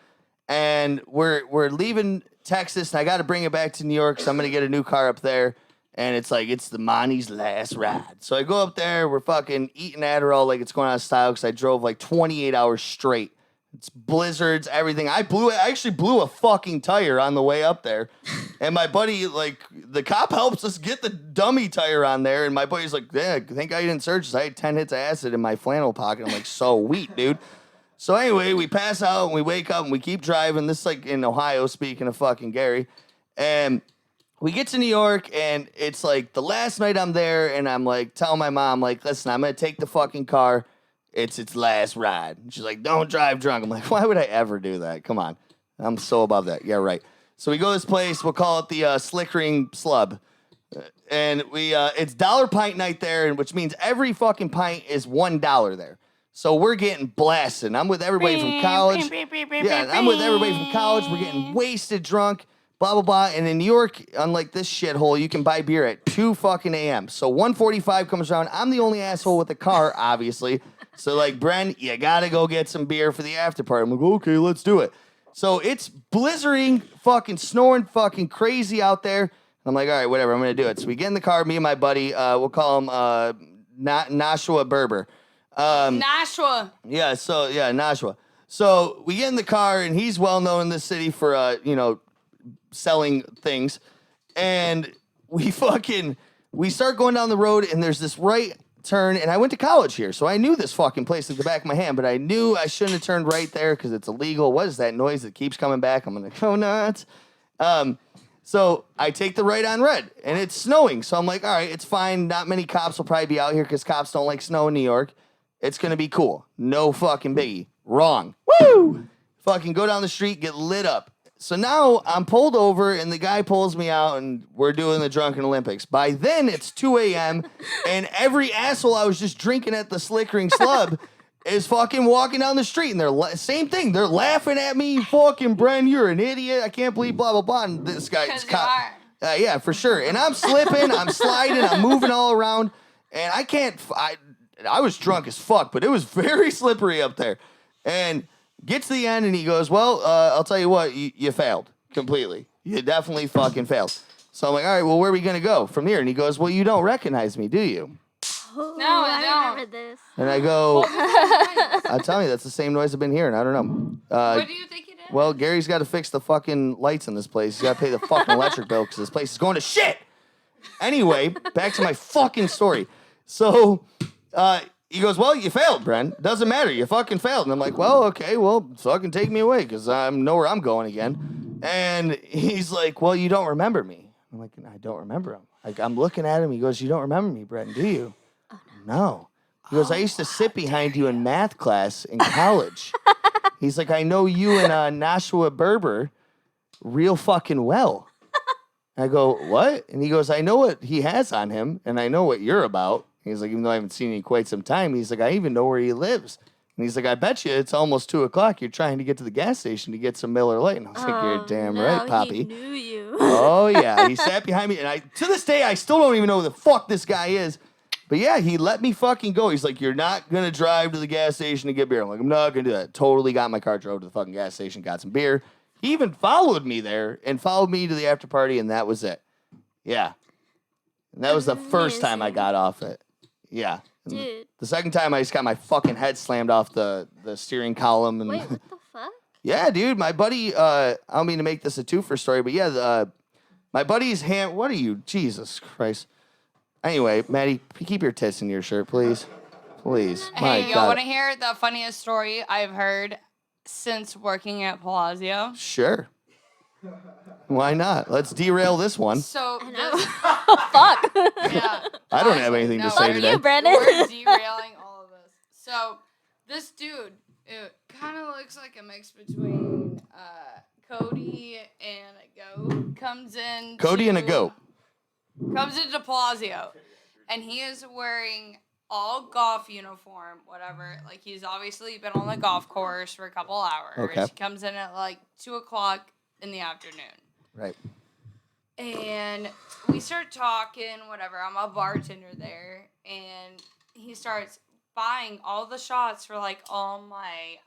And we're leaving Texas, and I got to bring it back to New York, so I'm going to get a new car up there. And it's the Monty's last ride. So I go up there, we're fucking eating Adderall like it's going out of style because I drove 28 hours straight. It's blizzards, everything. I actually blew a fucking tire on the way up there. And my buddy, the cop helps us get the dummy tire on there. And my buddy's like, yeah, thank God you didn't search us. I had 10 hits of acid in my flannel pocket. I'm like, so weak, dude. So anyway, we pass out and we wake up and we keep driving. This is in Ohio, speaking of fucking Gary. And we get to New York and it's the last night I'm there. And I'm telling my mom, listen, I'm going to take the fucking car. It's its last ride. And she's like, don't drive drunk. I'm like, why would I ever do that? Come on. I'm so above that. Yeah, right. So we go to this place. We'll call it the Slickering Slub. And it's $1 pint night there, which means every fucking pint is $1 there. So we're getting blasted. I'm with everybody from college. Yeah, I'm with everybody from college. We're getting wasted drunk, blah, blah, blah. And in New York, unlike this shithole, you can buy beer at 2 fucking a.m. So 1:45 comes around. I'm the only asshole with a car, obviously. So Bren, you gotta go get some beer for the after party. I'm like, okay, let's do it. So it's blizzarding, fucking snoring, fucking crazy out there. I'm like, all right, whatever, I'm gonna do it. So we get in the car, me and my buddy, we'll call him Nashua Berber. Nashua. Yeah, Nashua. So we get in the car, and he's well known in this city for, selling things. And we start going down the road, and there's this right turn, and I went to college here, so I knew this fucking place like the back of my hand, but I knew I shouldn't have turned right there because it's illegal. What is that noise that keeps coming back? I'm gonna go nuts. So I take the right on red, and it's snowing, so I'm like, all right, it's fine. Not many cops will probably be out here because cops don't like snow in New York. It's gonna be cool. No fucking biggie. Wrong. Woo! Fucking go down the street, get lit up. So now I'm pulled over, and the guy pulls me out, and we're doing the Drunken Olympics. By then, it's 2 a.m., and every asshole I was just drinking at the Slickering Slub is fucking walking down the street, and they're same thing. They're laughing at me. Fucking Bren, you're an idiot. I can't believe blah, blah, blah. And this guy's yeah, for sure. And I'm slipping, I'm sliding, I'm moving all around, and I was drunk as fuck, but it was very slippery up there. And gets to the end, and he goes, well, I'll tell you what, you failed completely. You definitely fucking failed. So I'm like, all right, well, where are we going to go from here? And he goes, well, you don't recognize me, do you? Oh, No, I don't. remember this. And I go, I'm telling you, that's the same noise I've been hearing. I don't know. What do you think it is? Well, Gary's got to fix the fucking lights in this place. He's got to pay the fucking electric bill because this place is going to shit. Anyway, back to my fucking story. So, he goes, well, you failed, Bren. Doesn't matter. You fucking failed. And I'm like, well, okay, well, fucking take me away because I know where I'm going again. And he's like, well, you don't remember me. I'm like, I don't remember him. I'm looking at him. He goes, you don't remember me, Bren, do you? Oh, no. He goes, I used to sit behind you in math class in college. He's like, I know you and Nashua Berber real fucking well. I go, what? And he goes, I know what he has on him, and I know what you're about. He's like, even though I haven't seen you in quite some time, he's like, I even know where he lives. And he's like, I bet you it's almost 2 o'clock. You're trying to get to the gas station to get some Miller Lite. And I was like, you're damn right, Poppy. He knew you. Oh, yeah. He sat behind me. And to this day, I still don't even know who the fuck this guy is. But yeah, he let me fucking go. He's like, you're not going to drive to the gas station to get beer. I'm like, I'm not going to do that. Totally got my car, drove to the fucking gas station, got some beer. He even followed me there and followed me to the after party, and that was it. Yeah. And that was the first time I got off it. Yeah. Dude. The second time, I just got my fucking head slammed off the steering column. And Wait, what the fuck? Yeah, dude. My buddy, I don't mean to make this a twofer story, but yeah, my buddy's hand. What are you? Jesus Christ. Anyway, Maddie, keep your tits in your shirt, please. Please. Hey, you want to hear the funniest story I've heard since working at Palazzo? Sure. Why not? Let's derail this one. So, Fuck. yeah. I don't have anything to say Fuck today. you, Brennan. We're derailing all of this. So, this dude, it kind of looks like a mix between Cody and a goat. Cody and a goat. Comes into Palazzo, and he is wearing all golf uniform, whatever. Like, he's obviously been on the golf course for a couple hours. Okay. He comes in at, 2 o'clock in the afternoon. Right. And we start talking, whatever. I'm a bartender there. And he starts buying all the shots for, like, all my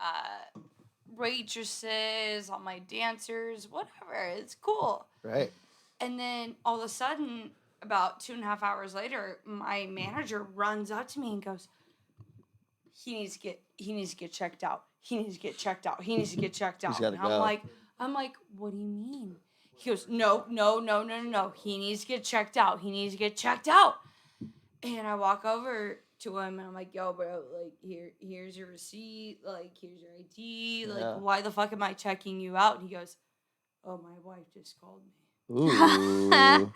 waitresses, all my dancers, whatever. It's cool. Right. And then all of a sudden, about 2.5 hours later, my manager runs up to me and goes, he needs to get checked out. He needs to get checked out. He needs to get checked out. He's gotta And go. I'm like, what do you mean? He goes, no. He needs to get checked out. He needs to get checked out. And I walk over to him and I'm like, yo, bro, like, here's your receipt. Like, here's your ID. Like, why the fuck am I checking you out? And he goes, oh, my wife just called me. Ooh.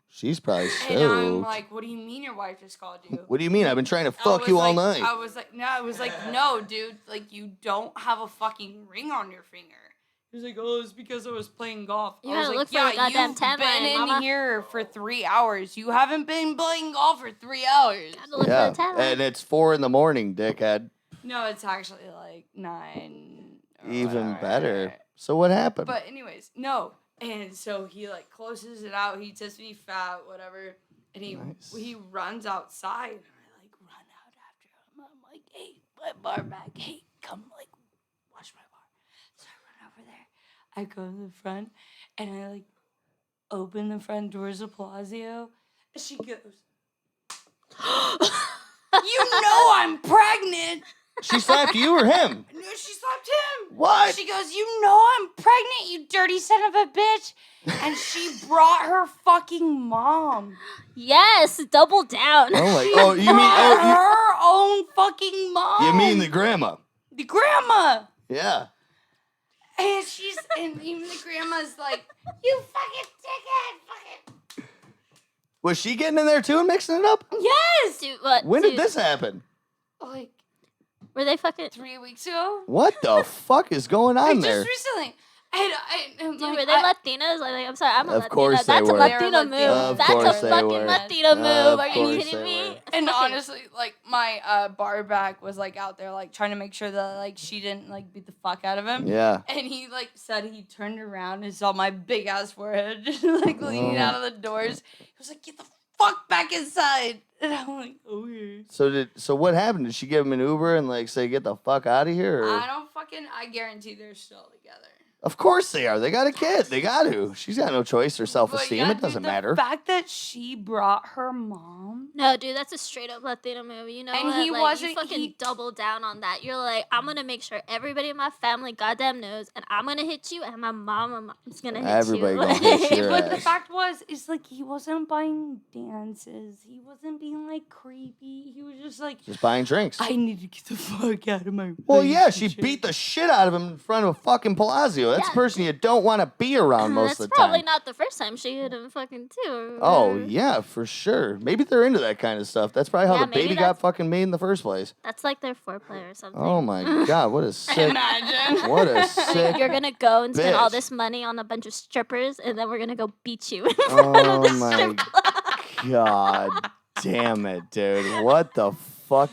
She's probably stoked. And I'm like, what do you mean your wife just called you? What do you mean? I've been trying to fuck you all night. I was like, no, dude. Like, you don't have a fucking ring on your finger. He was like, oh, it's because I was playing golf. You I was gotta like, look for a goddamn you've tan been line, in mama. here for 3 hours. You haven't been playing golf for 3 hours. Gotta look for the talent. And it's 4 a.m, dickhead. No, it's actually like 9. or Even whatever. better. So what happened? But anyways, no. And so he like closes it out. He tips me fat, whatever. And he runs outside. And I like run out after him. I'm like, hey, my bar back. Hey, come like wash my bar. So I run over there. I go to the front and I like open the front doors of Palazzo. And she goes, you know I'm pregnant. She slapped you or him? No, she slapped him. What? She goes, you know I'm pregnant, you dirty son of a bitch. And she brought her fucking mom. Yes, double down. Oh my! She Oh, you mean brought oh, her own fucking mom. you mean the grandma? the grandma? Yeah. And even the grandma's like, you fucking dickhead, fucking. Was she getting in there too and mixing it up? Yes. Dude, what? When dude, did this happen? Like Were they fucking? 3 weeks ago. What the fuck is going on there? Just recently. Dude, were they Latinas? Like, I'm sorry, I'm a Of Latina. course they That's a were. Latina They were move. Latinas. Of That's course a they fucking were. Latina Of move. Are you course kidding they me? were. It's And fucking- honestly, like my bar back was like out there, like trying to make sure that like she didn't like beat the fuck out of him. Yeah. And he like said he turned around and saw my big ass forehead just like leaning out of the doors. He was like, "Get the fuck back inside!" And I'm like, "Okay." So what happened? Did she give him an Uber and like say get the fuck out of here? Or? I guarantee they're still together. Of course they are. They got a kid. They got to. She's got no choice or But self-esteem. yeah, It doesn't dude, matter. The fact that she brought her mom. No, dude, that's a straight up Latina movie. You know And what? he Like, wasn't- you fucking he- double down on that. You're like, I'm gonna make sure everybody in my family goddamn knows, and I'm gonna hit you, and my mom's gonna hit Everybody you. gonna hit your But the ass. fact is like he wasn't buying dances. He wasn't being like creepy. He was just like, Just buying drinks. I need to get the fuck out of my Well, yeah, she relationship. beat the shit out of him in front of fucking Palazzo. That's Yeah. a person you don't want to be around most That's of the probably time. not the first time she hit him fucking too. Oh, yeah, for sure. Maybe they're into that kind of stuff. That's probably how Yeah, the maybe baby got that's- fucking made in the first place. That's like their foreplay or something. Oh my god, what a sick, Imagine. what a Like, sick. you're gonna go and spend all bitch. this money on a bunch of strippers, and then we're gonna go beat you. Oh my god, damn it, dude. What the fuck?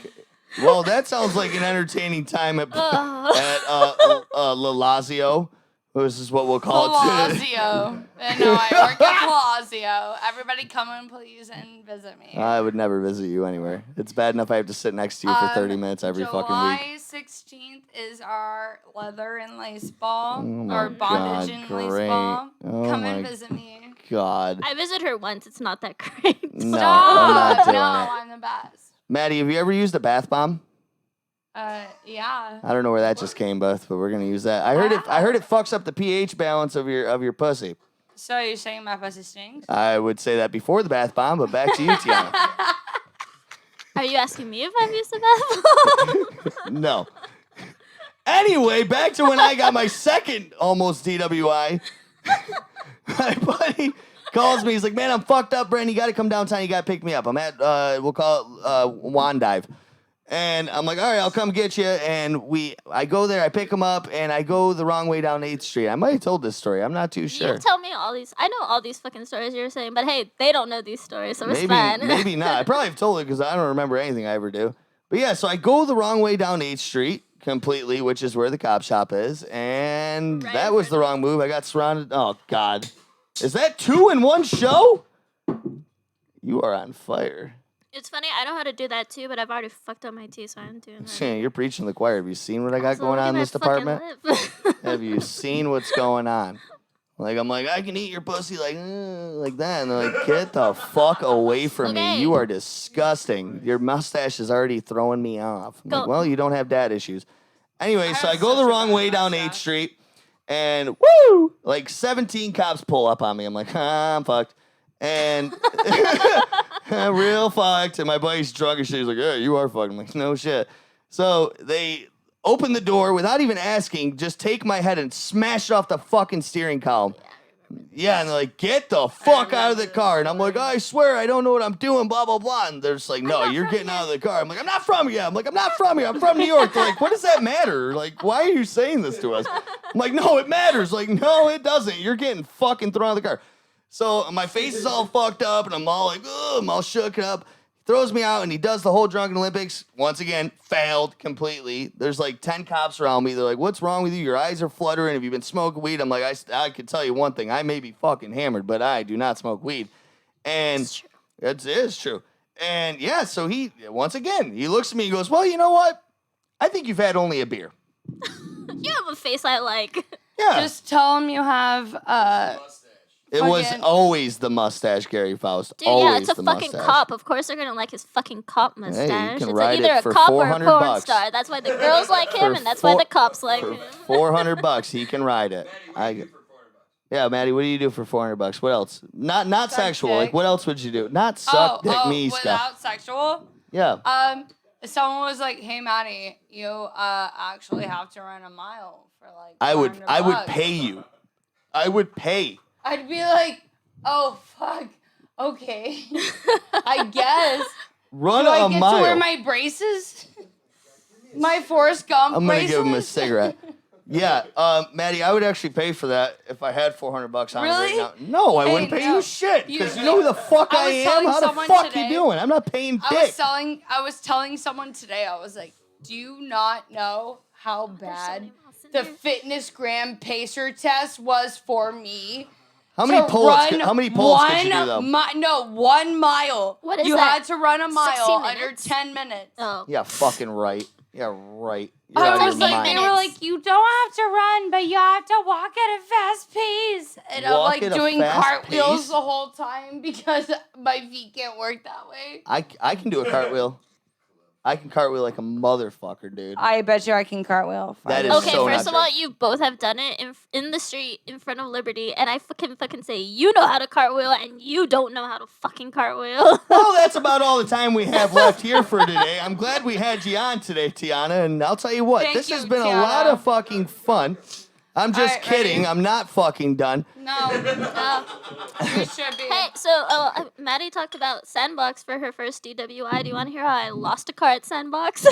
Well, that sounds like an entertaining time at Oh. La Lazio. This is what we'll call it. Palazzo. No, I work at Palazzo. Everybody come in, please, and visit me. I would never visit you anywhere. It's bad enough I have to sit next to you for 30 minutes every fucking week. July 16th is our leather and lace ball, Oh my or bondage and God, lace great. ball. Oh Come my and visit me. God. I visit her once. It's not that great. No, Stop. I'm not doing no, it. I'm the best. Maddie, have you ever used a bath bomb? Yeah. I don't know where that just came, but we're gonna use that. I heard it fucks up the pH balance of your pussy. So you're saying my pussy stinks? I would say that before the bath bomb, but back to you, Tiana. Are you asking me if I've used a bath bomb? No. Anyway, back to when I got my second almost DWI. My buddy calls me. He's like, "Man, I'm fucked up, Brennan. You got to come downtown. You got to pick me up. I'm at we'll call it Wand Dive." And I'm like, all right, I'll come get you. And I go there, I pick him up, and I go the wrong way down 8th Street. I might have told this story. I'm not too sure. You tell me all these. I know all these fucking stories you're saying, but hey, they don't know these stories, so it's fine. Maybe not. I probably have told it because I don't remember anything I ever do. But yeah, so I go the wrong way down 8th Street completely, which is where the cop shop is. And Right that in was front the of wrong move. I got surrounded. Oh, God. Is that 2 in one show? You are on fire. It's funny, I know how to do that too, but I've already fucked up my teeth, so I'm doing that. Shane, you're preaching to the choir. Have you seen what I got Also, going look on at in my this fucking department? lip. Have you seen what's going on? Like, I'm like, I can eat your pussy like that. And they're like, get the fuck away from me. Okay. You are disgusting. Your mustache is already throwing me off. I'm like, Go. well, you don't have dad issues. Anyway, I so have I go the such a wrong bad way down mustache. 8th Street. And woo! Like 17 cops pull up on me. I'm like, I'm fucked. And real fucked. And my buddy's drunk and shit. He's like, yeah, you are fucked. I'm like, no shit. So they open the door without even asking, just take my head and smash it off the fucking steering column. Yeah, and they're like, get the fuck out of the car. And I'm like, I swear, I don't know what I'm doing, blah, blah, blah. And they're just like, no, you're getting out of the car. I'm like, I'm not from here. I'm like, I'm not from here. I'm from New York. They're like, what does that matter? Like, why are you saying this to us? I'm like, no, it matters. Like, no, it doesn't. You're getting fucking thrown out of the car. So my face is all fucked up, and I'm all like, ugh, I'm all shook up. Throws me out, and he does the whole Drunken Olympics. Once again, failed completely. There's like 10 cops around me. They're like, what's wrong with you? Your eyes are fluttering. Have you been smoking weed? I'm like, I can tell you one thing. I may be fucking hammered, but I do not smoke weed. And It's true. it is true. And yeah, so he, once again, he looks at me and goes, well, you know what? I think you've had only a beer. You have a face I like. Yeah. Just tell him you have it was fucking- always the mustache, Gary Faust. Dude, always yeah, it's a the fucking mustache. cop. Of course they're gonna like his fucking cop mustache. can It's ride either it a for cop or a 400 porn bucks. star. That's why the girls like him, For and that's why the cops like For him. $400, he can ride it. Yeah, Maddie, what do you do for $400? What else? Not Suck sexual. dick. Like, what else would you do? Not suck dick me stuff. without sexual. Yeah. Someone was like, "Hey, Maddie, you actually have to run a mile for like." I would $400." pay you. I would pay. I'd be like, "Oh fuck, okay, I guess." Run Do I a get mile. to wear my braces? My Forrest Gump I'm gonna bracelets? give him a cigarette. Yeah, Maddie, I would actually pay for that if I had $400 on Really? me right now. No, I Hey, wouldn't pay no. you shit You- because you know who the fuck I I was am. telling How the someone fuck today- you doing? I'm not paying dick. I was telling someone today. I was like, "Do you not know how bad the fitness gram pacer test was for me?" How many to polls? run How many polls could you do though? 1 mile. What is you that? had to run a 60 mile under minutes? 10 minutes. Oh. Yeah, fucking right. Yeah, right. You're I out of was your like, mind. they were like, you don't have to run, but you have to walk at a fast pace. And I'm Walk like at a doing fast cartwheels pace? the whole time because my feet can't work that way. I can do a cartwheel. I can cartwheel like a motherfucker, dude. I bet you I can cartwheel. That is Okay, so first not of all, true. you both have done it in the street in front of Liberty, and I fucking say you know how to cartwheel, and you don't know how to fucking cartwheel. Well, that's about all the time we have left here for today. I'm glad we had you on today, Tiana, and I'll tell you what, Thank this has you, been a Tiana. lot of fucking fun. I'm just All right, kidding. ready? I'm not fucking done. No, you should be. Hey, so Maddie talked about Sandbox for her first DWI. Do you want to hear how I lost a car at Sandbox?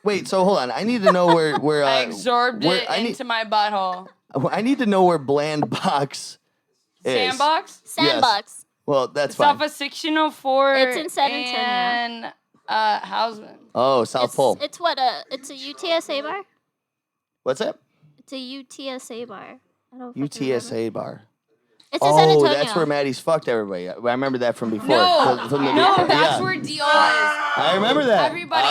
Wait, so hold on. I need to know where I absorbed where, it I need, into my butthole. I need to know where Bland Box is. Sandbox? Sandbox. Well, that's It's fine. off of 1604 It's in San Antonio. and Houseman. Oh, South Pole. It's it's a UTSA bar. What's that? It's a UTSA bar. I don't fucking remember. UTSA bar. It's in San Oh, Antonio. that's where Maddie's fucked everybody. I remember that from before. No, From the- no, that's yeah. where Deal is. I remember that. Everybody,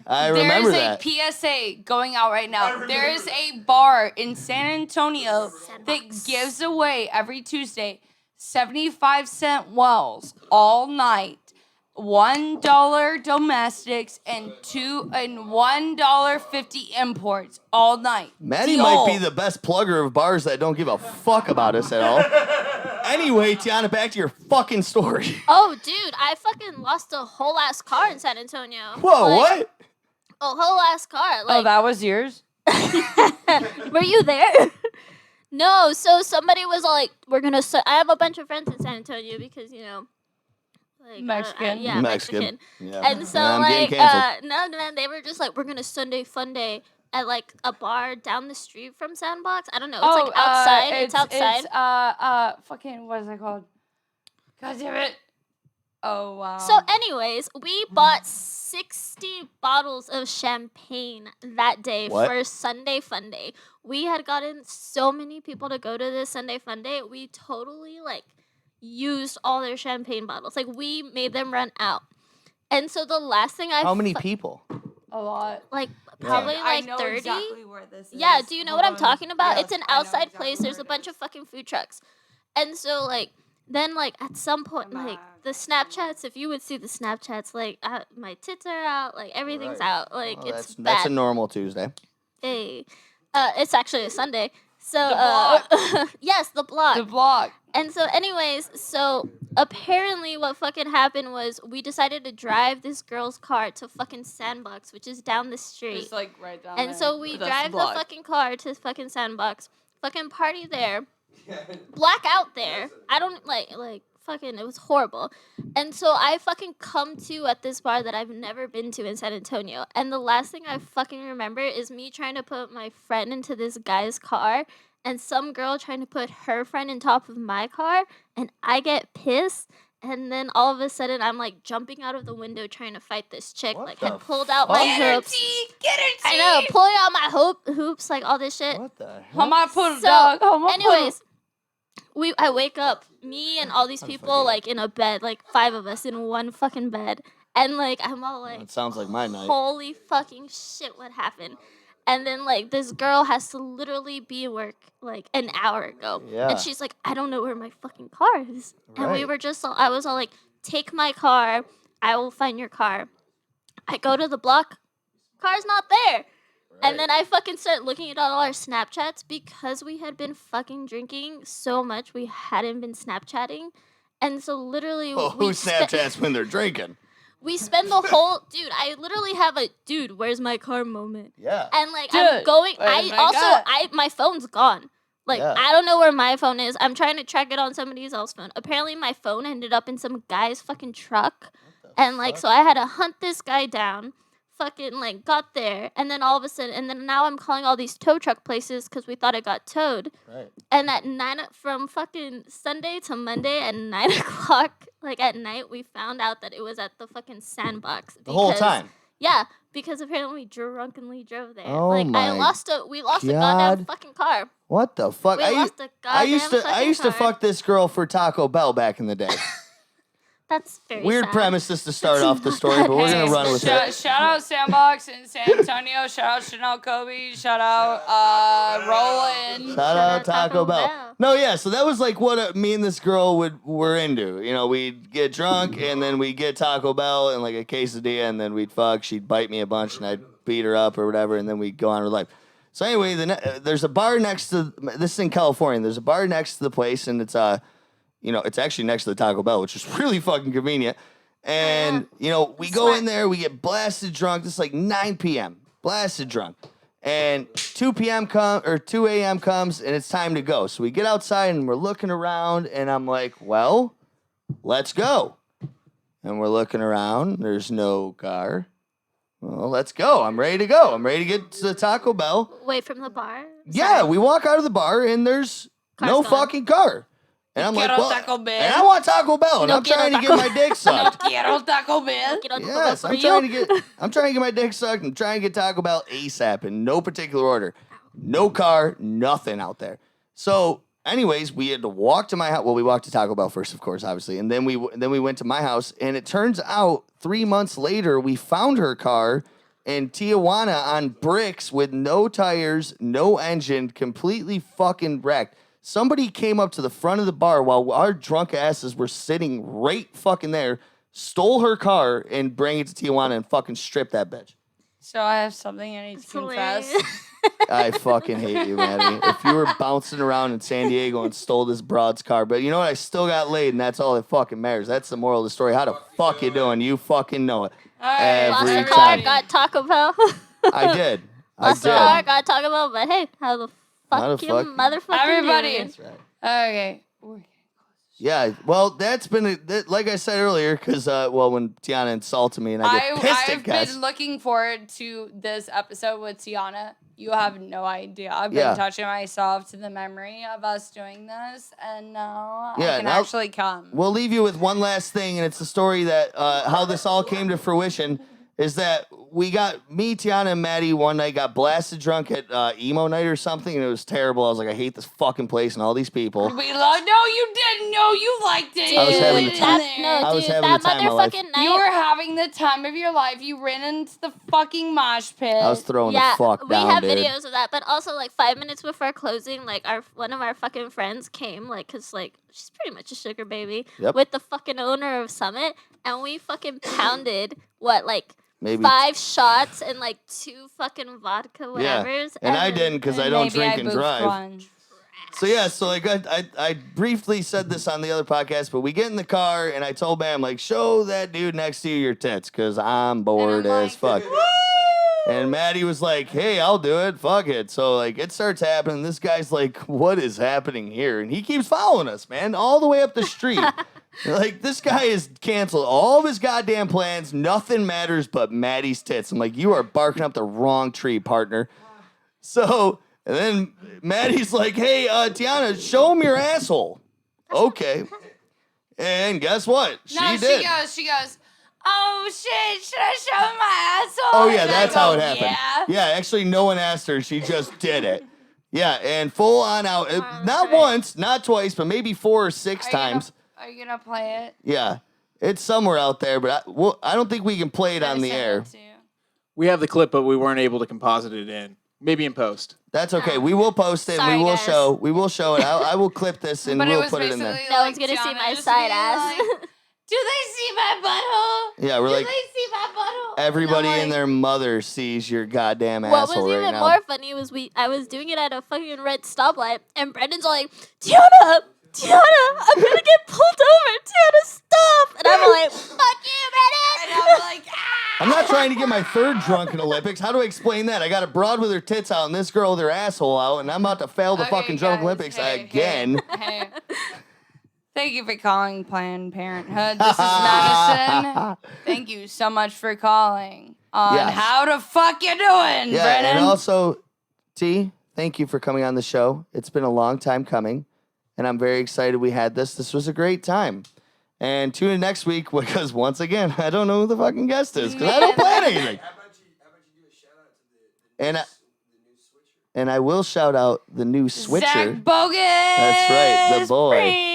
I remember there's that. a PSA going out right now. There is a bar in San Antonio that Sandbox. gives away every Tuesday 75-cent wells all night, $1 domestics, and $1.50 imports all night. Maddie Deal. might be the best plugger of bars that don't give a fuck about us at all. Anyway, Tiana, back to your fucking story. Oh, dude, I fucking lost a whole ass car in San Antonio. Whoa, Like, what? A whole ass car. Oh, Like, that was yours? were you there? No, so somebody was like, "We're gonna." I have a bunch of friends in San Antonio because like Mexican. yeah, Mexican. Yeah. And so I'm getting like, canceled. no, man, they were just like, "We're gonna Sunday fun day at like a bar down the street from Sandbox." I don't know. It's like outside. It's outside. Fucking, what is it called? God damn it. Oh, wow. So, anyways, we bought 60 bottles of champagne that day What? for Sunday Fun Day. We had gotten so many people to go to this Sunday Fun Day. We totally, like, used all their champagne bottles. Like, we made them run out. And so the last thing How many people? A lot. like, probably I like know 30. exactly where this is. Yeah, do you know Hold what I'm on. talking about? Yes, It's an I know outside exactly place. where There's a it bunch is. of fucking food trucks. And so, like, then, like, at some point, Come like, on. the Snapchats, if you would see the Snapchats, like, my tits are out, like, everything's Right. out. Like, Well, it's that's a bad. normal Tuesday. Hey. It's actually a Sunday. So, The yes, the block. The block. And so, anyways, so apparently what fucking happened was we decided to drive this girl's car to fucking Sandbox, which is down the street. Just like right down And there. so we That's drive the block. fucking car to fucking Sandbox, fucking party there, black out there. I don't like fucking, it was horrible. And so I fucking come to at this bar that I've never been to in San Antonio. And the last thing I fucking remember is me trying to put my friend into this guy's car and some girl trying to put her friend in top of my car, and I get pissed. And then all of a sudden, I'm like jumping out of the window trying to fight this chick. What Like, the had pulled out my fuck? Get her hoops. teeth! Get her teeth! I know, pulling out my hoops, like all this shit. What the hell? How am I put So, dog? How am I anyways, I wake up, me and all these How the fuck people, you- like in a bed, like 5 of us in one fucking bed, and like I'm all like, It sounds like my night. holy fucking shit, what happened? And then like this girl has to literally be at work like an hour ago, Yeah. and she's like, I don't know where my fucking car is, and we Right. were just, I was all like, take my car, I will find your car. I go to the block, car's not there. And then I fucking start looking at all our Snapchats because we had been fucking drinking so much we hadn't been Snapchatting. And so literally Oh, who Snapchats when they're drinking? we spend the whole I literally have a dude, where's my car moment. Yeah. And like I'm Dude, going where's my car? my phone's gone. Like Yeah. I don't know where my phone is. I'm trying to track it on somebody else's phone. Apparently my phone ended up in some guy's fucking truck. And like so I had to hunt this guy down. Fucking like got there, and then all of a sudden, and then now I'm calling all these tow truck places because we thought it got towed. Right. And at 9 from fucking Sunday to Monday at 9 o'clock, like at night, we found out that it was at the fucking Sandbox. The whole because- time. Yeah, because apparently we drunkenly drove there. Oh like my we lost a goddamn God. fucking car. What the fuck? We lost a I used to goddamn fucking car. fuck this girl for Taco Bell back in the day. That's very Weird sad. premises to start It's off the not story, that but we're gonna nice. run with it. Shout out Sandbox in San Antonio. Shout out Chanel Kobe. Shout out Roland. Shout out Taco Bell. No, yeah, so that was like what me and this girl were into. You know, we'd get drunk and then we'd get Taco Bell and like a quesadilla and then we'd fuck. She'd bite me a bunch and I'd beat her up or whatever and then we'd go on with life. So anyway, there's a bar next to this is in California. There's a bar next to the place and it's it's actually next to the Taco Bell, which is really fucking convenient. And we go in there, we get blasted drunk. This is like 9 p.m. Blasted drunk. And 2 a.m. comes and it's time to go. So we get outside and we're looking around and I'm like, well, let's go. And we're looking around. There's no car. Well, let's go. I'm ready to go. I'm ready to get to the Taco Bell. Wait, from the bar? Yeah, Sorry. we walk out of the bar and there's Car's no gone. fucking car. And I'm like, Quiero well, Taco Bell. and I want Taco Bell, and No I'm trying to quiero get my dick sucked. Quiero Taco Bell. Get on the Yes, bus I'm for trying you. to get my dick sucked and trying to get Taco Bell ASAP in no particular order. No car, nothing out there. So, anyways, we had to walk to my house. Well, we walked to Taco Bell first, of course, obviously, and then we went to my house. And it turns out 3 months later, we found her car in Tijuana on bricks with no tires, no engine, completely fucking wrecked. Somebody came up to the front of the bar while our drunk asses were sitting right fucking there, stole her car, and bring it to Tijuana and fucking strip that bitch. So I have something I need to confess. Hilarious. I fucking hate you, Maddie. If you were bouncing around in San Diego and stole this broad's car, but you know what? I still got laid, and that's all that fucking matters. That's the moral of the story. How the fuck you doing? You fucking know it. All right, Lost Every a car, time. got Taco Bell. I did. Lost a car, got Taco Bell, but hey, how the How fuck the you fuck- motherfucking Everybody. doing? That's right. Okay. We're getting close. Yeah, well, that's been, like I said earlier, because, when Tiana insulted me and I get pissed at I've guys. been looking forward to this episode with Tiana. You have no idea. I've been touching myself to the memory of us doing this, and now I can actually come. We'll leave you with one last thing, and it's the story that how this all came to fruition is that me, Tiana, and Maddie one night got blasted drunk at emo night or something, and it was terrible. I was like, I hate this fucking place and all these people. No, you didn't. No, you liked it. Dude, I was having the time. I was having the time of my life. Night. You were having the time of your life. You ran into the fucking mosh pit. I was throwing the fuck down, we have dude. videos of that, but also like 5 minutes before closing, like one of our fucking friends came, like, cause like she's pretty much a sugar baby with the fucking owner of Summit, and we fucking pounded maybe 5 shots and like 2 fucking vodka whatevers. And I didn't because I don't drink and drive. One. So I briefly said this on the other podcast, but we get in the car and I told Bam, like, show that dude next to you your tits because I'm bored as fuck. And Maddie was like, hey, I'll do it. Fuck it. So like it starts happening. This guy's like, what is happening here? And he keeps following us, man, all the way up the street. Like, this guy has canceled all of his goddamn plans. Nothing matters but Maddie's tits. I'm like, you are barking up the wrong tree, partner. So, and then Maddie's like, hey, Tiana, show him your asshole. Okay. And guess what? She did. She goes, oh, shit, should I show him my asshole? Oh, yeah, that's how it happened. Yeah, actually, no one asked her. She just did it. Yeah, and full on out. Not once, not twice, but maybe 4 or 6 times. Are you going to play it? Yeah. It's somewhere out there, but I don't think we can play it on the air. We have the clip, but we weren't able to composite it in. Maybe in post. That's okay. We will post it. Sorry, we will guys. show. We will show it. I will clip this and we'll put it in there. No one's gonna see my side ass. Do they see my butthole? Yeah, we're Do like, they see my butthole? everybody and their mother sees your goddamn What asshole was right even now. more funny was I was doing it at a fucking red stoplight, and Brendan's all like, Tiana, I'm gonna get pulled over. Tiana, stop! And I'm like, fuck you, Brendan! And I'm like, ah! I'm not trying to get my 3rd drunken Olympics. How do I explain that? I got a broad with her tits out and this girl with her asshole out, and I'm about to fail the fucking drunken Olympics again. Hey. Thank you for calling Planned Parenthood. This is Madison. Thank you so much for calling on how the fuck you doing, Brennan? And also, T, thank you for coming on the show. It's been a long time coming, and I'm very excited we had this. This was a great time. And tune in next week because, once again, I don't know who the fucking guest is because I don't plan anything. How about you do a shout out to the new switcher? And I will shout out the new switcher. Zach Bogus. That's right, the boy. That's boy.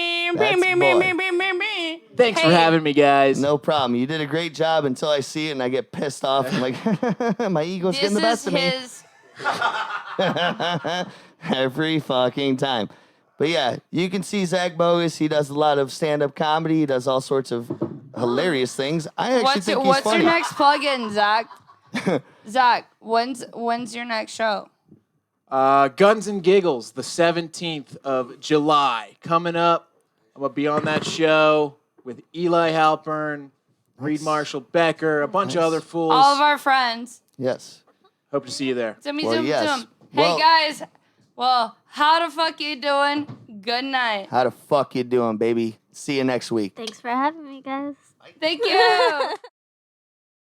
Thanks for having me, guys. No problem. You did a great job until I see it and I get pissed off. I'm like, my ego's getting the best of me. Every fucking time. But yeah, you can see Zach Bogus. He does a lot of stand-up comedy. He does all sorts of hilarious things. I actually think he's funny. What's your next plug-in, Zach? Zach, when's your next show? Guns and Giggles, the 17th of July. Coming up, I'm going to be on that show with Eli Halpern, Reed Marshall Becker, a bunch of other fools. All of our friends. Yes. Hope to see you there. Zoom. Yes. Hey, guys. Well, how the fuck you doing? Good night. How the fuck you doing, baby? See you next week. Thanks for having me, guys. Thank you.